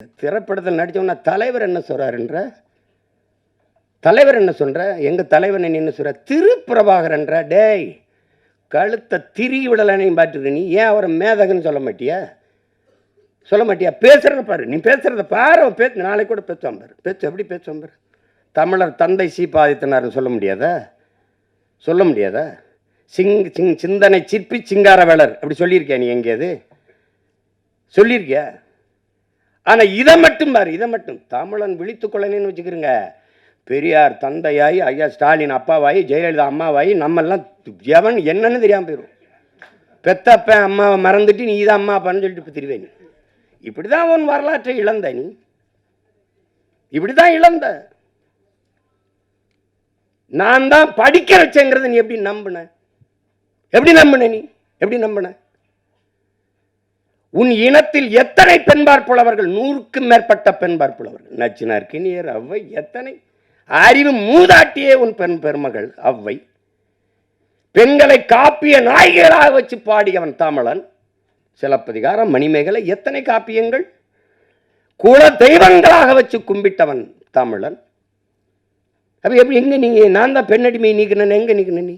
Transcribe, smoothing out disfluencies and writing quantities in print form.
திரைப்படத்தில் நடித்தவனா தலைவர் என்ன சொல்கிறாருன்ற தலைவர் என்ன சொல்கிற எங்கள் தலைவர் என்ன சொல்கிற திருப்பிரபாகரன்ற டேய் கழுத்தை திரி விடலைன்னு பார்த்துட்டு நீ ஏன் அவரை மேதகன்னு சொல்ல மாட்டியா பேசுகிறத பாரு நீ பேசுகிறத பாரு அவன் பேச நாளைக்கு கூட பேசுவான் பாரு எப்படி பேசுவான் பாரு தமிழர் தந்தை சீபாதித்தனார்னு சொல்ல முடியாதா சிந்தனை சிற்பி சிங்கார வேளர் அப்படி சொல்லியிருக்கியா நீ எங்கேயாது சொல்லியிருக்கியா ஆனால் இதை மட்டும் பாரு தமிழன் விழித்துக்கொள்ளனேன்னு வச்சுக்கிறங்க பெரியார் தந்தையாய் ஐயா ஸ்டாலின் அப்பாவாயி ஜெயலலிதா அம்மாவாயி நம்மெல்லாம் எவன் என்னன்னு தெரியாமல் போயிடும் பெத்தப்பன் அம்மாவை மறந்துட்டு நீ இதான் அம்மா அப்பான்னு சொல்லிட்டு திருவேன் நீ இப்படி தான் உன் வரலாற்றை இழந்த நீ இப்படி தான் இழந்த நான் தான் படிக்க வச்சேங்கிறத நீ எப்படி நம்பின நீ எப்படி நம்பின உன் இனத்தில் எத்தனை பெண்பார் புலவர்கள் 100க்கும் மேற்பட்ட பெண்பார் புலவர்கள் நச்சினார் கிணியர் அவ்வை எத்தனை அறிவு மூதாட்டியே உன் பெருமகள் அவ்வை பெண்களை காப்பிய நாயகிகளாக வச்சு பாடியவன் தமிழன் சிலப்பதிகாரம் மணிமேகலை எத்தனை காப்பியங்கள் குல தெய்வங்களாக வச்சு கும்பிட்டவன் தமிழன் அப்ப எப்படி எங்க நீங்க நான் தான் பெண்ணடிமை நீக்கின எங்க நீக்கின நீ